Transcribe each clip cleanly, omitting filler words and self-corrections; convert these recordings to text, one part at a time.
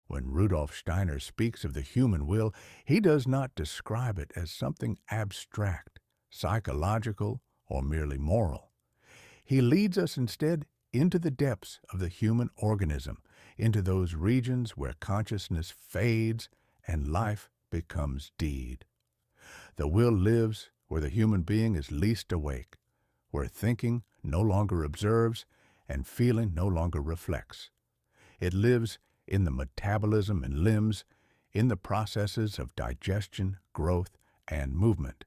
When Rudolf Steiner speaks of the human will, he does not describe it as something abstract, psychological, or merely moral. He leads us instead into the depths of the human organism, into those regions where consciousness fades and life becomes deed. The will lives where the human being is least awake, where thinking no longer observes and feeling no longer reflects. It lives in the metabolism and limbs, in the processes of digestion, growth, and movement.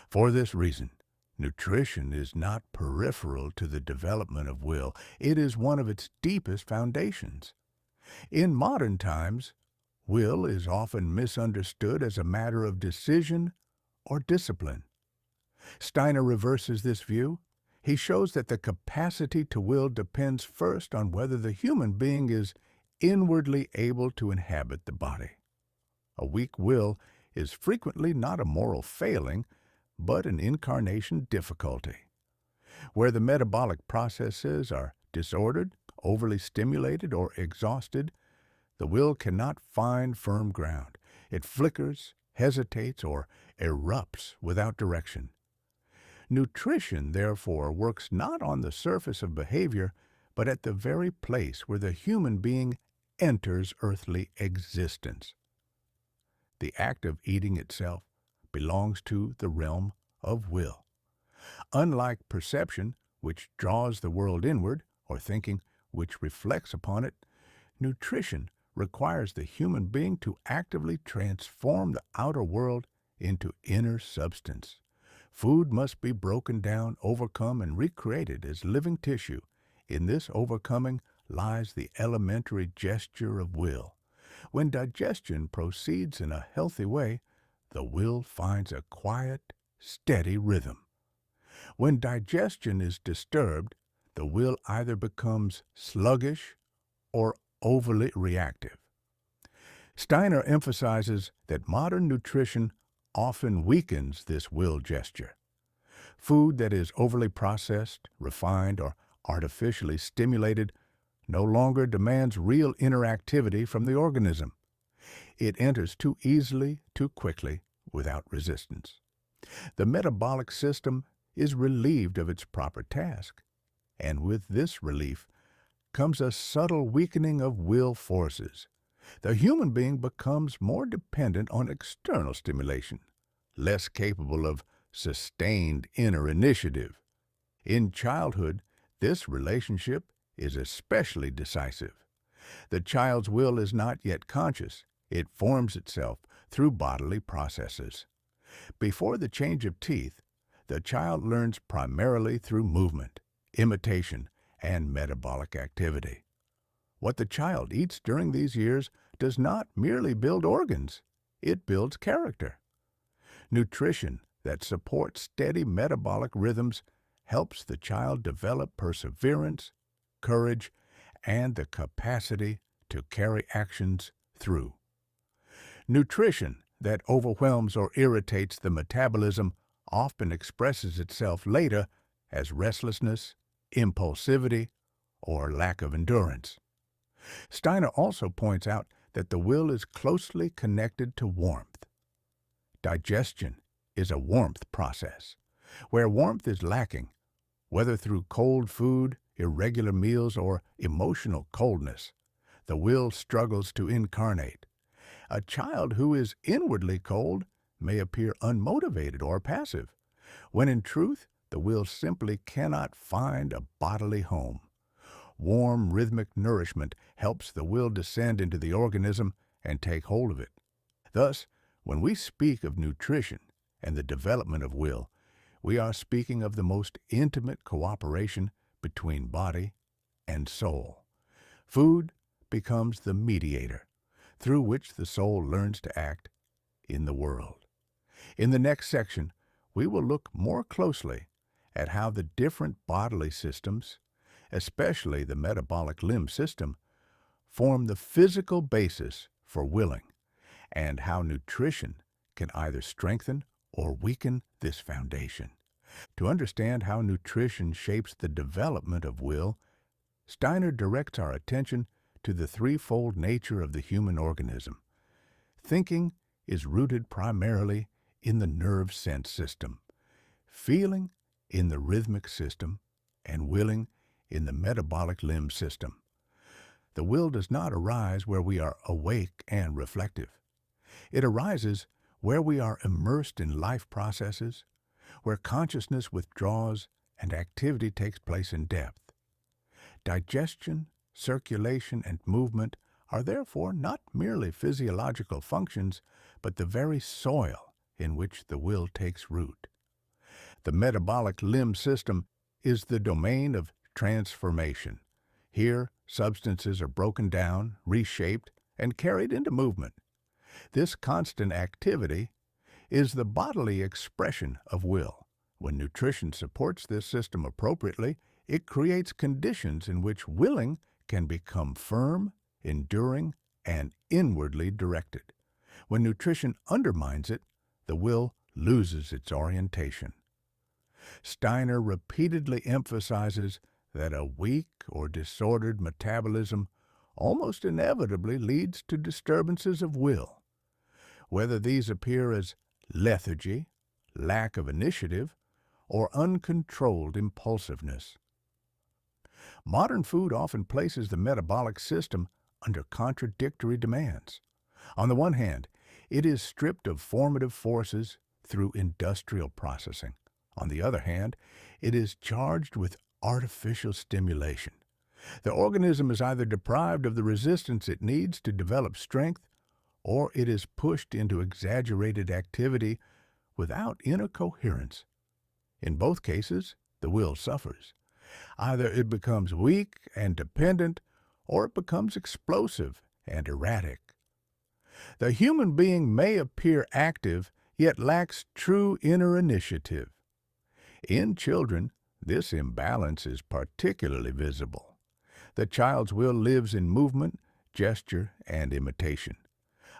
For this reason, nutrition is not peripheral to the development of will. It is one of its deepest foundations. In modern times, will is often misunderstood as a matter of decision or discipline. Steiner reverses this view. He shows that the capacity to will depends first on whether the human being is inwardly able to inhabit the body. A weak will is frequently not a moral failing, but an incarnation difficulty. Where the metabolic processes are disordered, overly stimulated, or exhausted, the will cannot find firm ground. It flickers, hesitates, or erupts without direction. Nutrition, therefore, works not on the surface of behavior, but at the very place where the human being enters earthly existence. The act of eating itself belongs to the realm of will. Unlike perception, which draws the world inward, or thinking, which reflects upon it, nutrition requires the human being to actively transform the outer world into inner substance. Food must be broken down, overcome, and recreated as living tissue. In this overcoming lies the elementary gesture of will. When digestion proceeds in a healthy way, the will finds a quiet, steady rhythm. When digestion is disturbed, the will either becomes sluggish or overly reactive. Steiner emphasizes that modern nutrition often weakens this will gesture. Food that is overly processed, refined, or artificially stimulated no longer demands real interactivity from the organism. It enters too easily, too quickly, without resistance. The metabolic system is relieved of its proper task, and with this relief comes a subtle weakening of will forces. The human being becomes more dependent on external stimulation, less capable of sustained inner initiative. In childhood, this relationship is especially decisive. The child's will is not yet conscious. It forms itself through bodily processes. Before the change of teeth, the child learns primarily through movement, imitation, and metabolic activity. What the child eats during these years does not merely build organs, it builds character. Nutrition that supports steady metabolic rhythms helps the child develop perseverance, courage, and the capacity to carry actions through. Nutrition that overwhelms or irritates the metabolism often expresses itself later as restlessness, impulsivity, or lack of endurance. Steiner also points out that the will is closely connected to warmth. Digestion is a warmth process. Where warmth is lacking, whether through cold food, irregular meals, or emotional coldness, the will struggles to incarnate. A child who is inwardly cold may appear unmotivated or passive, when in truth the will simply cannot find a bodily home. Warm, rhythmic nourishment helps the will descend into the organism and take hold of it. Thus, when we speak of nutrition and the development of will, we are speaking of the most intimate cooperation between body and soul. Food becomes the mediator through which the soul learns to act in the world. In the next section, we will look more closely at how the different bodily systems, especially the metabolic limb system, form the physical basis for willing, and how nutrition can either strengthen or weaken this foundation. To understand how nutrition shapes the development of will, Steiner directs our attention to the threefold nature of the human organism. Thinking is rooted primarily in the nerve sense system, feeling in the rhythmic system, and willing in the metabolic limb system. The will does not arise where we are awake and reflective. It arises where we are immersed in life processes, where consciousness withdraws and activity takes place in depth. Digestion, circulation, and movement are therefore not merely physiological functions, but the very soil in which the will takes root. The metabolic limb system is the domain of transformation. Here, substances are broken down, reshaped, and carried into movement. This constant activity is the bodily expression of will. When nutrition supports this system appropriately, it creates conditions in which willing can become firm, enduring, and inwardly directed. When nutrition undermines it, the will loses its orientation. Steiner repeatedly emphasizes that a weak or disordered metabolism almost inevitably leads to disturbances of will. Whether these appear as lethargy, lack of initiative, or uncontrolled impulsiveness. Modern food often places the metabolic system under contradictory demands. On the one hand, it is stripped of formative forces through industrial processing. On the other hand, it is charged with artificial stimulation. The organism is either deprived of the resistance it needs to develop strength, or it is pushed into exaggerated activity without inner coherence. In both cases, the will suffers. Either it becomes weak and dependent, or it becomes explosive and erratic. The human being may appear active, yet lacks true inner initiative. In children, this imbalance is particularly visible. The child's will lives in movement, gesture, and imitation.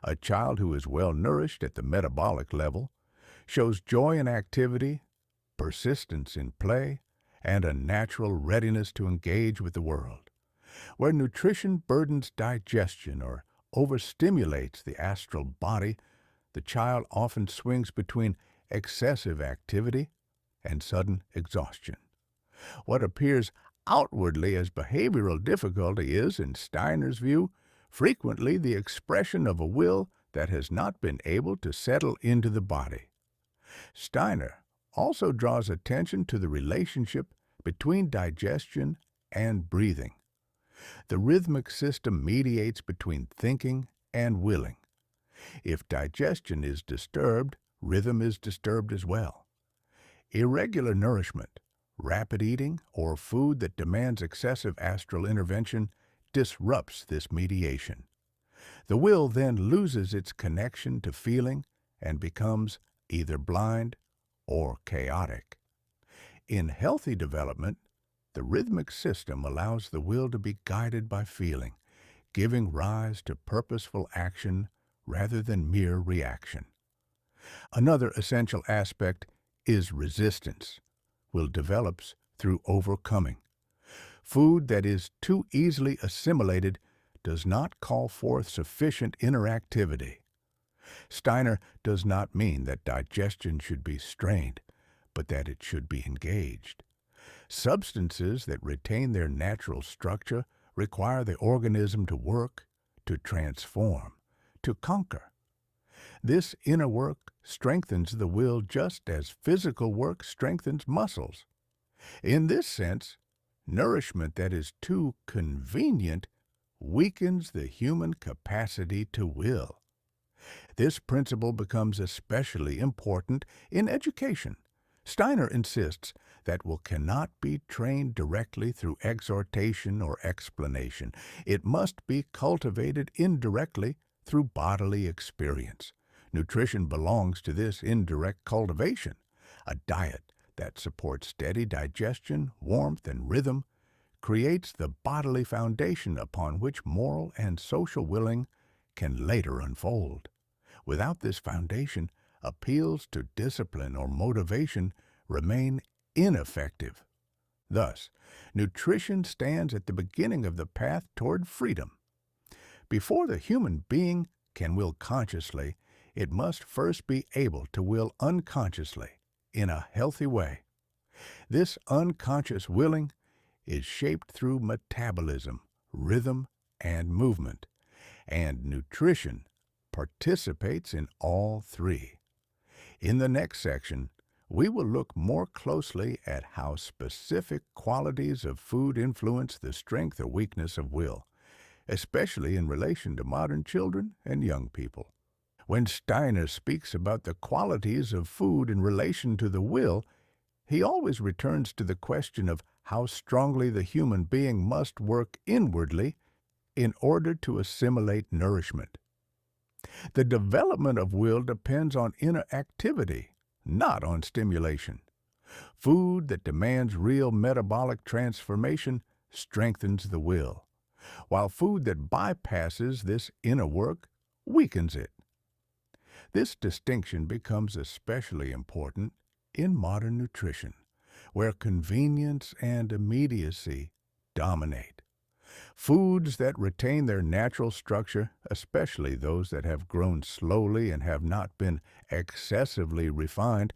A child who is well nourished at the metabolic level shows joy in activity, persistence in play, and a natural readiness to engage with the world. Where nutrition burdens digestion or overstimulates the astral body, the child often swings between excessive activity and sudden exhaustion. What appears outwardly as behavioral difficulty is, in Steiner's view, frequently the expression of a will that has not been able to settle into the body. Steiner also draws attention to the relationship between digestion and breathing. The rhythmic system mediates between thinking and willing. If digestion is disturbed, rhythm is disturbed as well. Irregular nourishment, rapid eating, or food that demands excessive astral intervention disrupts this mediation. The will then loses its connection to feeling and becomes either blind or chaotic. In healthy development, the rhythmic system allows the will to be guided by feeling, giving rise to purposeful action rather than mere reaction. Another essential aspect is resistance. Will develops through overcoming. Food that is too easily assimilated does not call forth sufficient interactivity. Steiner does not mean that digestion should be strained, but that it should be engaged. Substances that retain their natural structure require the organism to work, to transform, to conquer. This inner work strengthens the will just as physical work strengthens muscles. In this sense, nourishment that is too convenient weakens the human capacity to will. This principle becomes especially important in education. Steiner insists that will cannot be trained directly through exhortation or explanation. It must be cultivated indirectly through bodily experience. Nutrition belongs to this indirect cultivation. A diet that supports steady digestion, warmth, and rhythm creates the bodily foundation upon which moral and social willing can later unfold. Without this foundation, appeals to discipline or motivation remain ineffective. Thus, nutrition stands at the beginning of the path toward freedom. Before the human being can will consciously, it must first be able to will unconsciously in a healthy way. This unconscious willing is shaped through metabolism, rhythm, and movement, and nutrition participates in all three. In the next section, we will look more closely at how specific qualities of food influence the strength or weakness of will, especially in relation to modern children and young people. When Steiner speaks about the qualities of food in relation to the will, he always returns to the question of how strongly the human being must work inwardly in order to assimilate nourishment. The development of will depends on inner activity, not on stimulation. Food that demands real metabolic transformation strengthens the will, while food that bypasses this inner work weakens it. This distinction becomes especially important in modern nutrition, where convenience and immediacy dominate. Foods that retain their natural structure, especially those that have grown slowly and have not been excessively refined,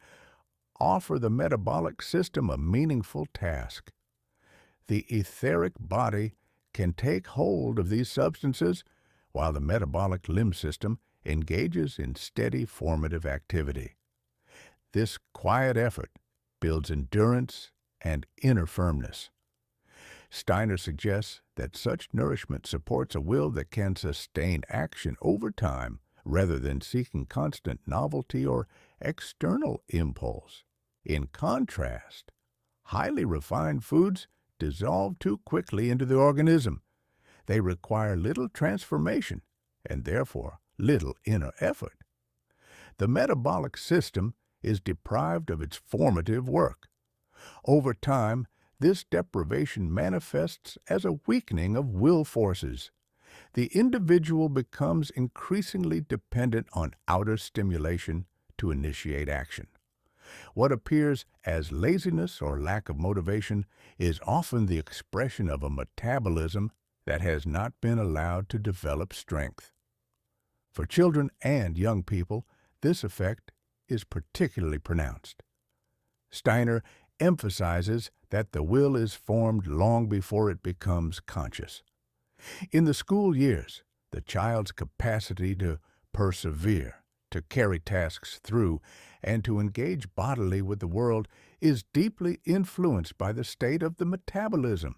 offer the metabolic system a meaningful task. The etheric body can take hold of these substances, while the metabolic limb system engages in steady formative activity. This quiet effort builds endurance and inner firmness. Steiner suggests that such nourishment supports a will that can sustain action over time rather than seeking constant novelty or external impulse. In contrast, highly refined foods dissolve too quickly into the organism. They require little transformation and therefore little inner effort. The metabolic system is deprived of its formative work. Over time, this deprivation manifests as a weakening of will forces. The individual becomes increasingly dependent on outer stimulation to initiate action. What appears as laziness or lack of motivation is often the expression of a metabolism that has not been allowed to develop strength. For children and young people, this effect is particularly pronounced. Steiner emphasizes that the will is formed long before it becomes conscious. In the school years, the child's capacity to persevere, to carry tasks through, and to engage bodily with the world is deeply influenced by the state of the metabolism.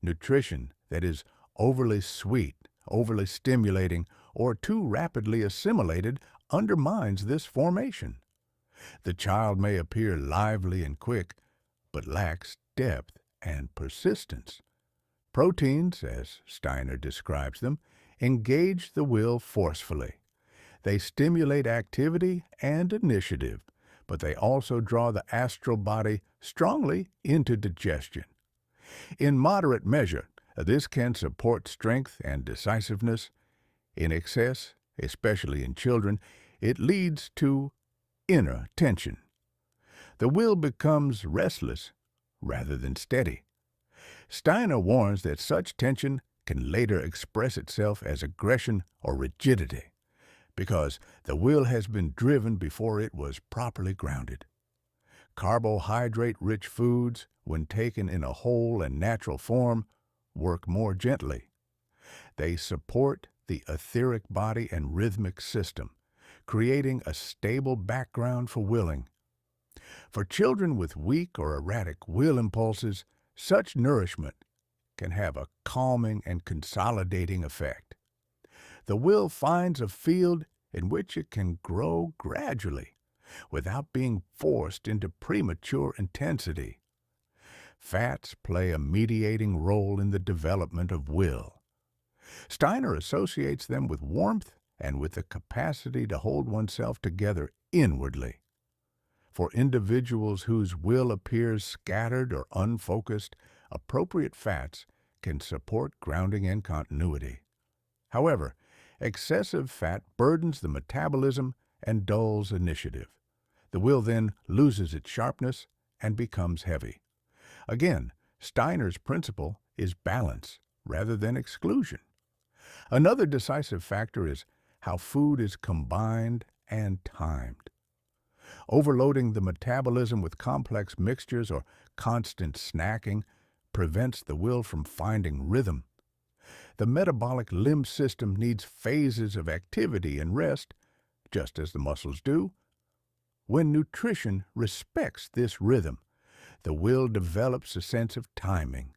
Nutrition that is overly sweet, overly stimulating, or too rapidly assimilated undermines this formation. The child may appear lively and quick, but lacks depth and persistence. Proteins, as Steiner describes them, engage the will forcefully. They stimulate activity and initiative, but they also draw the astral body strongly into digestion. In moderate measure, this can support strength and decisiveness. In excess, especially in children, it leads to inner tension. The will becomes restless rather than steady. Steiner warns that such tension can later express itself as aggression or rigidity, because the will has been driven before it was properly grounded. Carbohydrate-rich foods, when taken in a whole and natural form, work more gently. They support the etheric body and rhythmic system, creating a stable background for willing. For children with weak or erratic will impulses, such nourishment can have a calming and consolidating effect. The will finds a field in which it can grow gradually, without being forced into premature intensity. Fats play a mediating role in the development of will. Steiner associates them with warmth and with the capacity to hold oneself together inwardly. For individuals whose will appears scattered or unfocused, appropriate fats can support grounding and continuity. However, excessive fat burdens the metabolism and dulls initiative. The will then loses its sharpness and becomes heavy. Again, Steiner's principle is balance rather than exclusion. Another decisive factor is how food is combined and timed. Overloading the metabolism with complex mixtures or constant snacking prevents the will from finding rhythm. The metabolic limb system needs phases of activity and rest, just as the muscles do. When nutrition respects this rhythm, the will develops a sense of timing.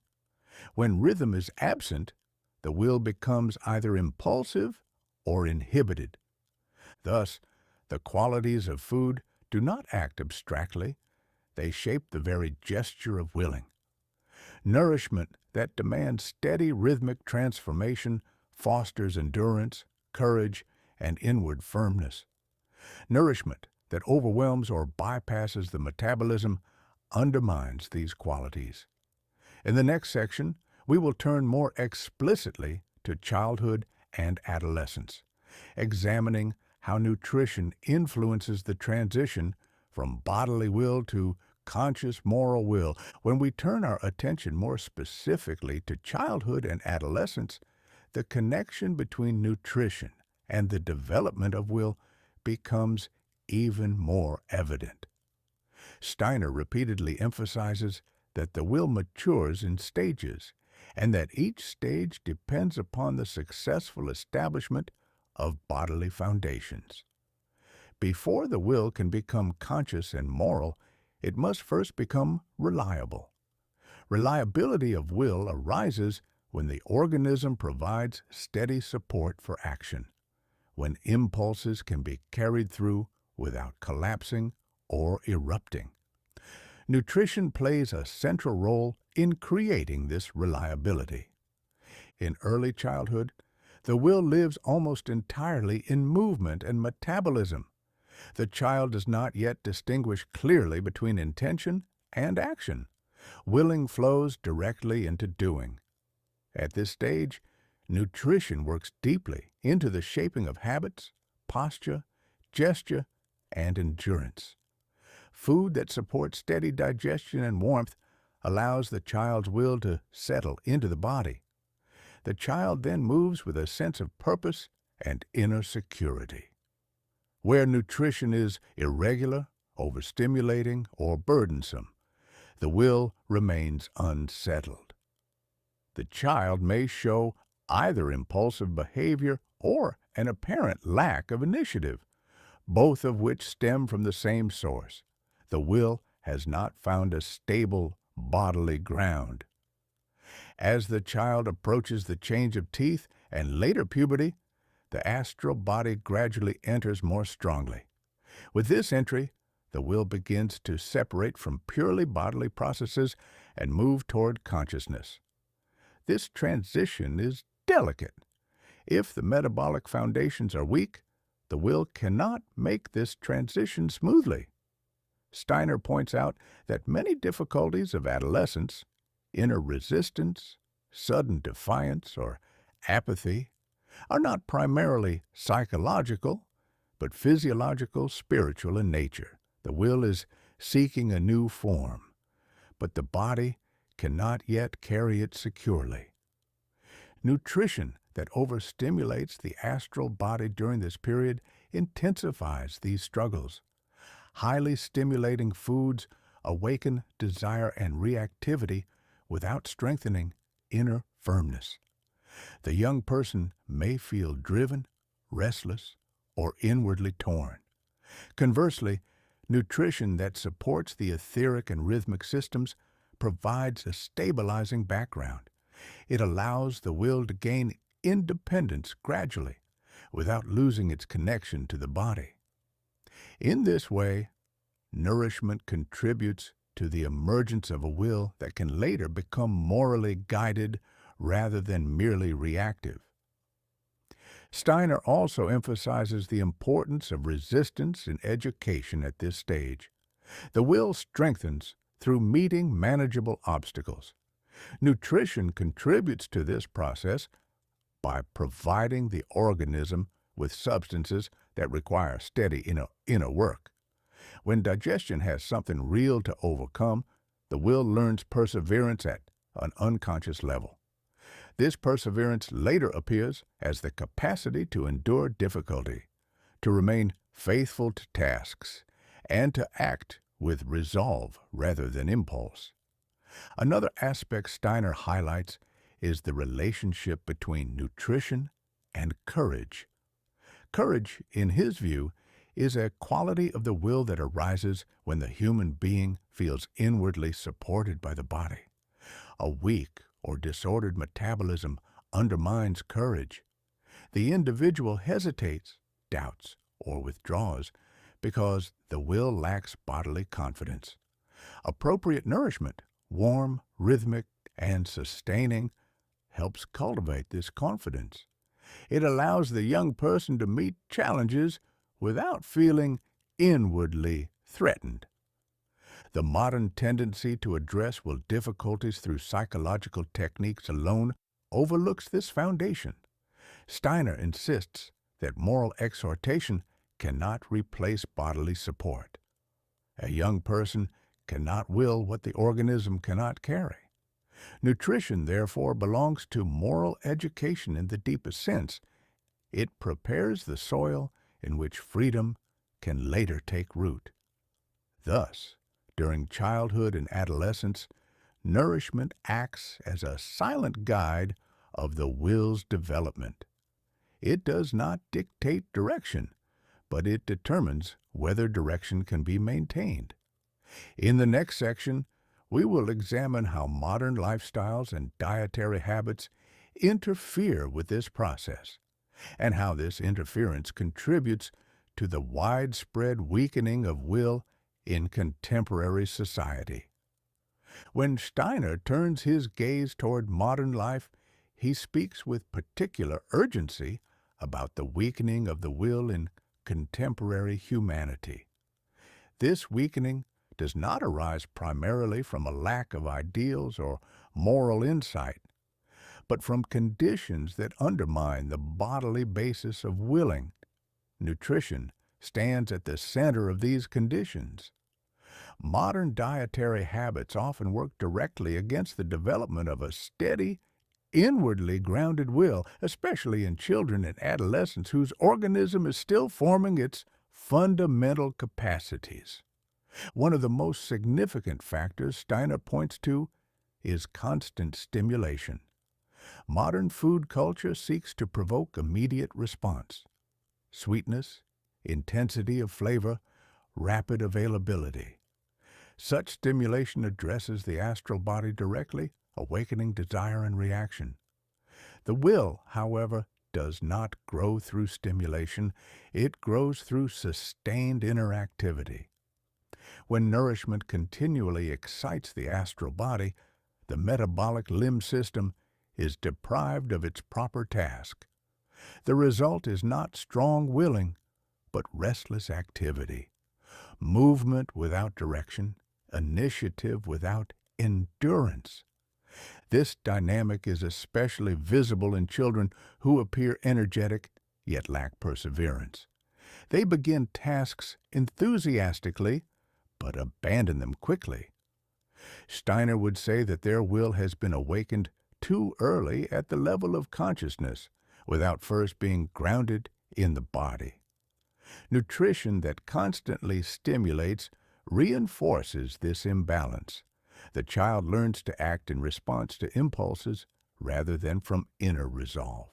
When rhythm is absent, the will becomes either impulsive or inhibited. Thus, the qualities of food do not act abstractly, they shape the very gesture of willing. Nourishment that demands steady rhythmic transformation fosters endurance, courage, and inward firmness. Nourishment that overwhelms or bypasses the metabolism undermines these qualities. In the next section, we will turn more explicitly to childhood and adolescence, examining how nutrition influences the transition from bodily will to conscious moral will. When we turn our attention more specifically to childhood and adolescence, the connection between nutrition and the development of will becomes even more evident. Steiner repeatedly emphasizes that the will matures in stages, and that each stage depends upon the successful establishment of bodily foundations. Before the will can become conscious and moral, it must first become reliable. Reliability of will arises when the organism provides steady support for action, when impulses can be carried through without collapsing or erupting. Nutrition plays a central role in creating this reliability. In early childhood, the will lives almost entirely in movement and metabolism. The child does not yet distinguish clearly between intention and action. Willing flows directly into doing. At this stage, nutrition works deeply into the shaping of habits, posture, gesture, and endurance. Food that supports steady digestion and warmth allows the child's will to settle into the body. The child then moves with a sense of purpose and inner security. Where nutrition is irregular, overstimulating, or burdensome, the will remains unsettled. The child may show either impulsive behavior or an apparent lack of initiative, both of which stem from the same source. The will has not found a stable bodily ground. As the child approaches the change of teeth and later puberty, the astral body gradually enters more strongly. With this entry, the will begins to separate from purely bodily processes and move toward consciousness. This transition is delicate. If the metabolic foundations are weak, the will cannot make this transition smoothly. Steiner points out that many difficulties of adolescence, inner resistance, sudden defiance, or apathy, are not primarily psychological, but physiological, spiritual in nature. The will is seeking a new form, but the body cannot yet carry it securely. Nutrition that overstimulates the astral body during this period intensifies these struggles. Highly stimulating foods awaken desire and reactivity without strengthening inner firmness. The young person may feel driven, restless, or inwardly torn. Conversely, nutrition that supports the etheric and rhythmic systems provides a stabilizing background. It allows the will to gain independence gradually without losing its connection to the body. In this way, nourishment contributes to the emergence of a will that can later become morally guided rather than merely reactive. Steiner also emphasizes the importance of resistance in education at this stage. The will strengthens through meeting manageable obstacles. Nutrition contributes to this process by providing the organism with substances that require steady inner work. When digestion has something real to overcome, the will learns perseverance at an unconscious level. This perseverance later appears as the capacity to endure difficulty, to remain faithful to tasks, and to act with resolve rather than impulse. Another aspect Steiner highlights is the relationship between nutrition and courage. Courage, in his view, is a quality of the will that arises when the human being feels inwardly supported by the body. A weak or disordered metabolism undermines courage. The individual hesitates, doubts, or withdraws because the will lacks bodily confidence. Appropriate nourishment, warm, rhythmic, and sustaining, helps cultivate this confidence. It allows the young person to meet challenges without feeling inwardly threatened. The modern tendency to address difficulties through psychological techniques alone overlooks this foundation. Steiner insists that moral exhortation cannot replace bodily support. A young person cannot will what the organism cannot carry. Nutrition, therefore, belongs to moral education in the deepest sense. It prepares the soil in which freedom can later take root. Thus, during childhood and adolescence, nourishment acts as a silent guide of the will's development. It does not dictate direction, but it determines whether direction can be maintained. In the next section, we will examine how modern lifestyles and dietary habits interfere with this process, and how this interference contributes to the widespread weakening of will in contemporary society. When Steiner turns his gaze toward modern life, he speaks with particular urgency about the weakening of the will in contemporary humanity. This weakening does not arise primarily from a lack of ideals or moral insight, but from conditions that undermine the bodily basis of willing. Nutrition stands at the center of these conditions. Modern dietary habits often work directly against the development of a steady, inwardly grounded will, especially in children and adolescents whose organism is still forming its fundamental capacities. One of the most significant factors Steiner points to is constant stimulation. Modern food culture seeks to provoke immediate response. Sweetness, intensity of flavor, rapid availability. Such stimulation addresses the astral body directly, awakening desire and reaction. The will, however, does not grow through stimulation. It grows through sustained interactivity. When nourishment continually excites the astral body, the metabolic limb system is deprived of its proper task. The result is not strong willing, but restless activity, movement without direction, initiative without endurance. This dynamic is especially visible in children who appear energetic yet lack perseverance. They begin tasks enthusiastically, but abandon them quickly. Steiner would say that their will has been awakened too early at the level of consciousness, without first being grounded in the body. Nutrition that constantly stimulates reinforces this imbalance. The child learns to act in response to impulses rather than from inner resolve.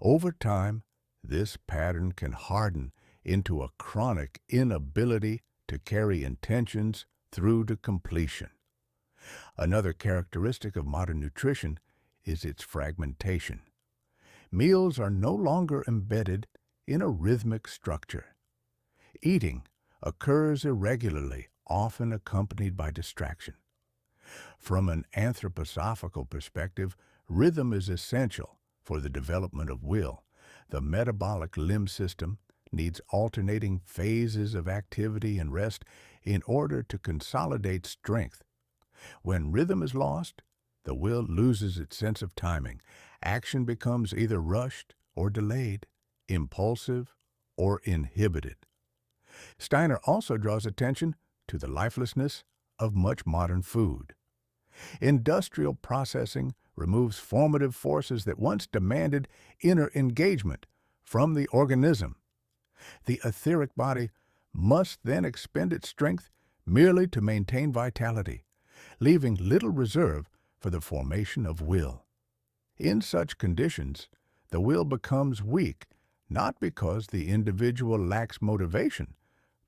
Over time, this pattern can harden into a chronic inability to carry intentions through to completion. Another characteristic of modern nutrition is its fragmentation. Meals are no longer embedded in a rhythmic structure. Eating occurs irregularly, often accompanied by distraction. From an anthroposophical perspective, rhythm is essential for the development of will. The metabolic limb system needs alternating phases of activity and rest in order to consolidate strength. When rhythm is lost, the will loses its sense of timing. Action becomes either rushed or delayed, impulsive or inhibited. Steiner also draws attention to the lifelessness of much modern food. Industrial processing removes formative forces that once demanded inner engagement from the organism. The etheric body must then expend its strength merely to maintain vitality, leaving little reserve for the formation of will. In such conditions, the will becomes weak, not because the individual lacks motivation,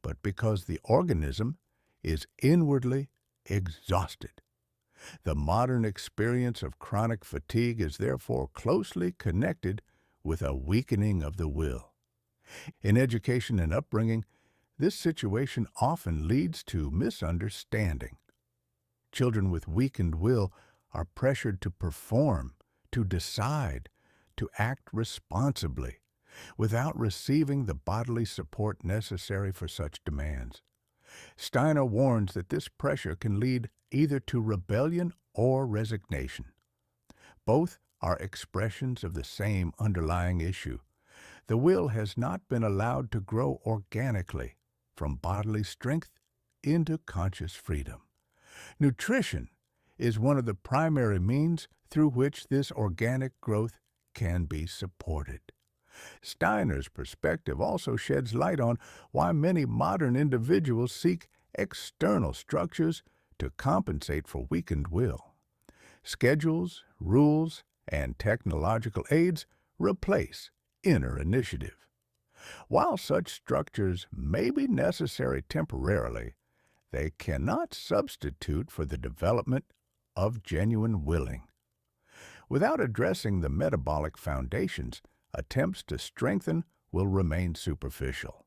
but because the organism is inwardly exhausted. The modern experience of chronic fatigue is therefore closely connected with a weakening of the will. In education and upbringing, this situation often leads to misunderstanding. Children with weakened will are pressured to perform, to decide, to act responsibly, without receiving the bodily support necessary for such demands. Steiner warns that this pressure can lead either to rebellion or resignation. Both are expressions of the same underlying issue. The will has not been allowed to grow organically from bodily strength into conscious freedom. Nutrition is one of the primary means through which this organic growth can be supported. Steiner's perspective also sheds light on why many modern individuals seek external structures to compensate for weakened will. Schedules, rules, and technological aids replace inner initiative. While such structures may be necessary temporarily, they cannot substitute for the development of genuine willing. Without addressing the metabolic foundations, attempts to strengthen will remain superficial.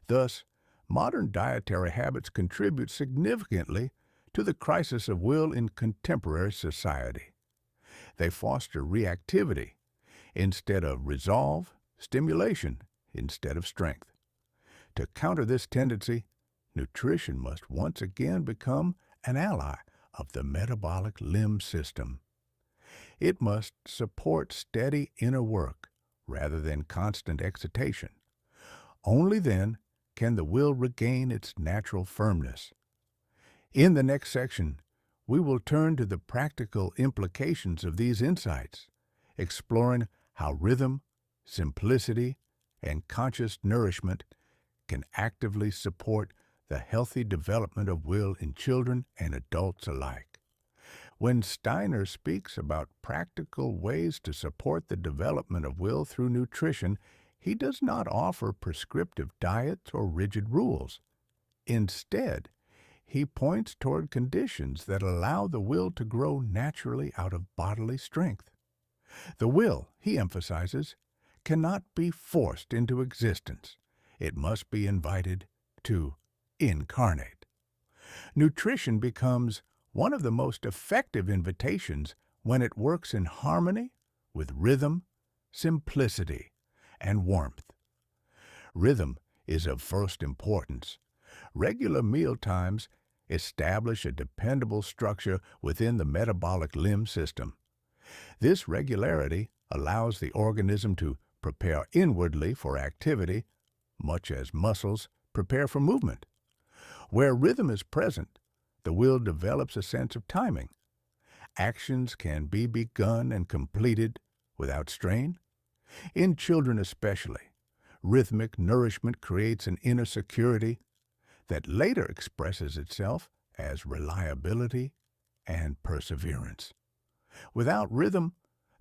Thus, modern dietary habits contribute significantly to the crisis of will in contemporary society. They foster reactivity instead of resolve, stimulation instead of strength. To counter this tendency, nutrition must once again become an ally of the metabolic limb system. It must support steady inner work rather than constant excitation. Only then can the will regain its natural firmness. In the next section, we will turn to the practical implications of these insights, exploring how rhythm, simplicity, and conscious nourishment can actively support the healthy development of will in children and adults alike. When Steiner speaks about practical ways to support the development of will through nutrition, he does not offer prescriptive diets or rigid rules. Instead, he points toward conditions that allow the will to grow naturally out of bodily strength. The will, he emphasizes, cannot be forced into existence. It must be invited to incarnate. Nutrition becomes one of the most effective invitations when it works in harmony with rhythm, simplicity, and warmth. Rhythm is of first importance. Regular meal times establish a dependable structure within the metabolic limb system. This regularity allows the organism to prepare inwardly for activity, much as muscles prepare for movement. Where rhythm is present, the will develops a sense of timing. Actions can be begun and completed without strain. In children especially, rhythmic nourishment creates an inner security that later expresses itself as reliability and perseverance. Without rhythm,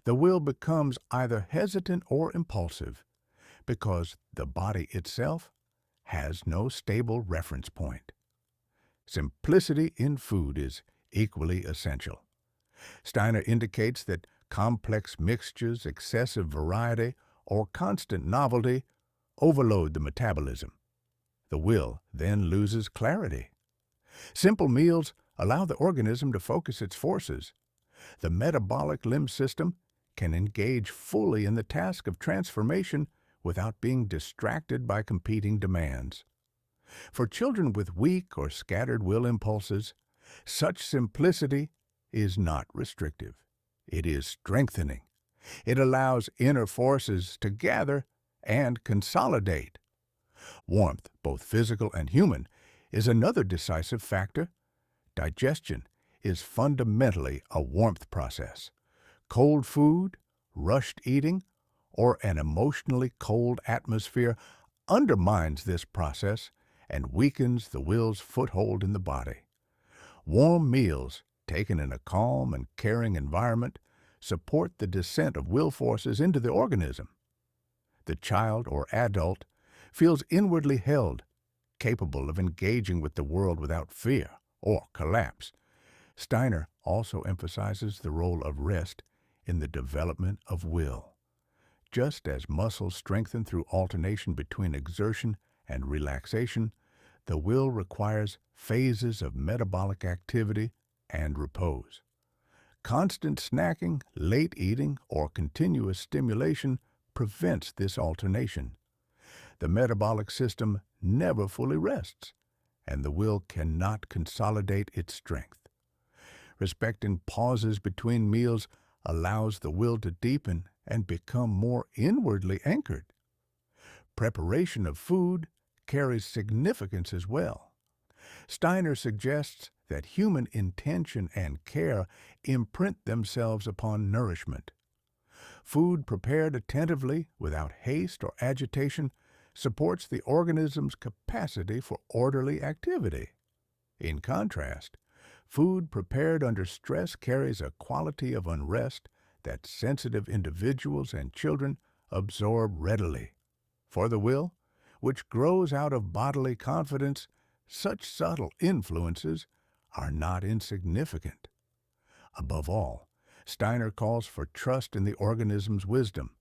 the will becomes either hesitant or impulsive because the body itself has no stable reference point. Simplicity in food is equally essential. Steiner indicates that complex mixtures, excessive variety, or constant novelty overload the metabolism. The will then loses clarity. Simple meals allow the organism to focus its forces. The metabolic limb system can engage fully in the task of transformation without being distracted by competing demands. For children with weak or scattered will impulses, such simplicity is not restrictive. It is strengthening. It allows inner forces to gather and consolidate. Warmth, both physical and human, is another decisive factor. Digestion is fundamentally a warmth process. Cold food, rushed eating, or an emotionally cold atmosphere undermines this process and weakens the will's foothold in the body. Warm meals, taken in a calm and caring environment, support the descent of will forces into the organism. The child or adult feels inwardly held, capable of engaging with the world without fear or collapse. Steiner also emphasizes the role of rest in the development of will. Just as muscles strengthen through alternation between exertion and relaxation, the will requires phases of metabolic activity and repose. Constant snacking, late eating, or continuous stimulation prevents this alternation. The metabolic system never fully rests, and the will cannot consolidate its strength. Respecting pauses between meals allows the will to deepen and become more inwardly anchored. Preparation of food carries significance as well. Steiner suggests that human intention and care imprint themselves upon nourishment. Food prepared attentively, without haste or agitation, supports the organism's capacity for orderly activity. In contrast, food prepared under stress carries a quality of unrest that sensitive individuals and children absorb readily. For the will, which grows out of bodily confidence, such subtle influences are not insignificant. Above all, Steiner calls for trust in the organism's wisdom.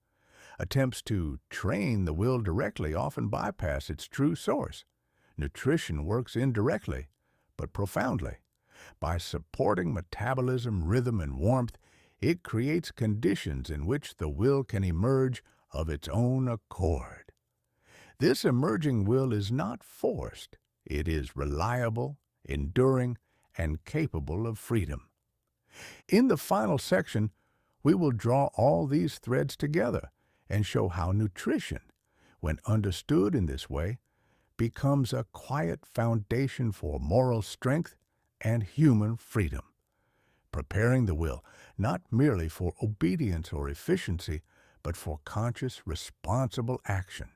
Attempts to train the will directly often bypass its true source. Nutrition works indirectly, but profoundly. By supporting metabolism, rhythm, and warmth, it creates conditions in which the will can emerge of its own accord. This emerging will is not forced. It is reliable, enduring, and capable of freedom. In the final section, we will draw all these threads together and show how nutrition, when understood in this way, becomes a quiet foundation for moral strength and human freedom, preparing the will not merely for obedience or efficiency, but for conscious, responsible action.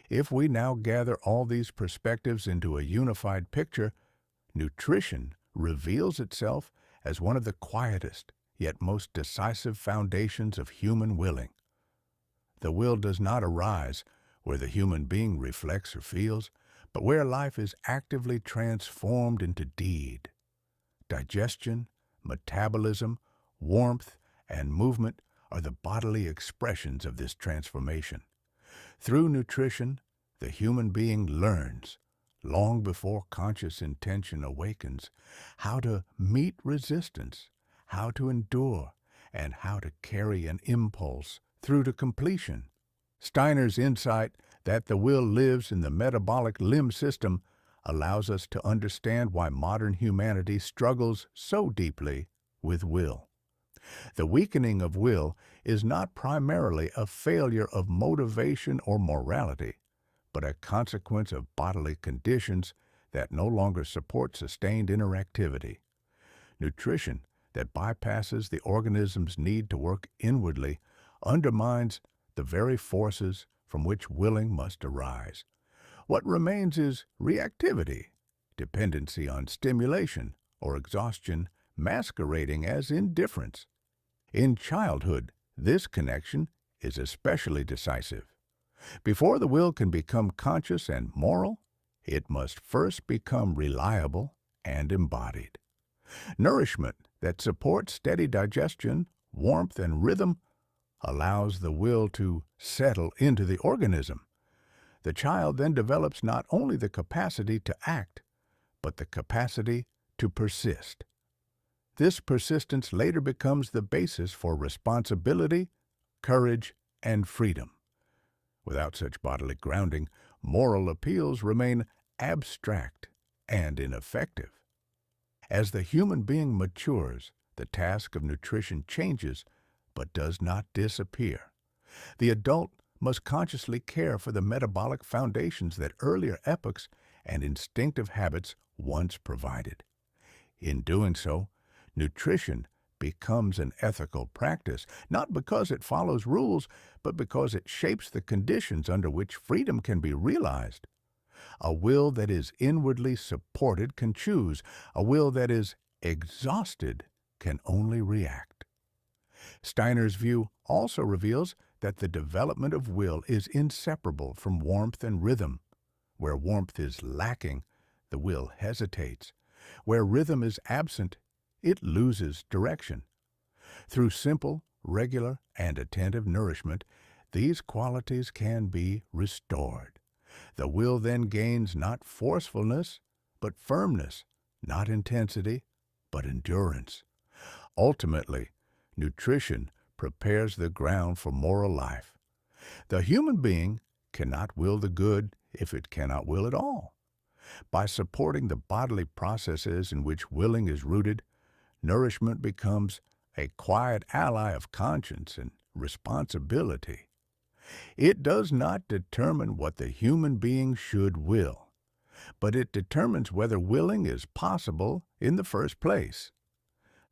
If we now gather all these perspectives into a unified picture, nutrition reveals itself as one of the quietest, yet most decisive foundations of human willing. The will does not arise where the human being reflects or feels, but where life is actively transformed into deed. Digestion, metabolism, warmth, and movement are the bodily expressions of this transformation. Through nutrition, the human being learns, long before conscious intention awakens, how to meet resistance, how to endure, and how to carry an impulse through to completion. Steiner's insight that the will lives in the metabolic limb system allows us to understand why modern humanity struggles so deeply with will. The weakening of will is not primarily a failure of motivation or morality, but a consequence of bodily conditions that no longer support sustained interactivity. Nutrition that bypasses the organism's need to work inwardly undermines the very forces from which willing must arise. What remains is reactivity, dependency on stimulation, or exhaustion masquerading as indifference. In childhood, this connection is especially decisive. Before the will can become conscious and moral, it must first become reliable and embodied. Nourishment that supports steady digestion, warmth, and rhythm allows the will to settle into the organism. The child then develops not only the capacity to act, but the capacity to persist. This persistence later becomes the basis for responsibility, courage, and freedom. Without such bodily grounding, moral appeals remain abstract and ineffective. As the human being matures, the task of nutrition changes, but does not disappear. The adult must consciously care for the metabolic foundations that earlier epochs and instinctive habits once provided. In doing so, nutrition becomes an ethical practice, not because it follows rules, but because it shapes the conditions under which freedom can be realized. A will that is inwardly supported can choose. A will that is exhausted can only react. Steiner's view also reveals that the development of will is inseparable from warmth and rhythm. Where warmth is lacking, the will hesitates. Where rhythm is absent, it loses direction. Through simple, regular, and attentive nourishment, these qualities can be restored. The will then gains not forcefulness, but firmness, not intensity, but endurance. Ultimately, nutrition prepares the ground for moral life. The human being cannot will the good if it cannot will at all. By supporting the bodily processes in which willing is rooted, nourishment becomes a quiet ally of conscience and responsibility. It does not determine what the human being should will, but it determines whether willing is possible in the first place.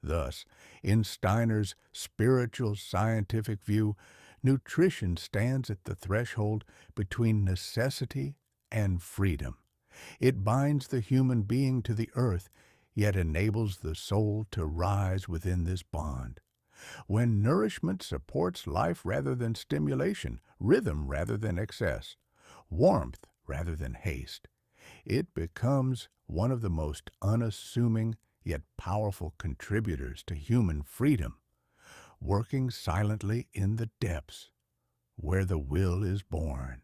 Thus, in Steiner's spiritual scientific view, nutrition stands at the threshold between necessity and freedom. It binds the human being to the earth, yet enables the soul to rise within this bond. When nourishment supports life rather than stimulation, rhythm rather than excess, warmth rather than haste, it becomes one of the most unassuming yet powerful contributors to human freedom, working silently in the depths where the will is born.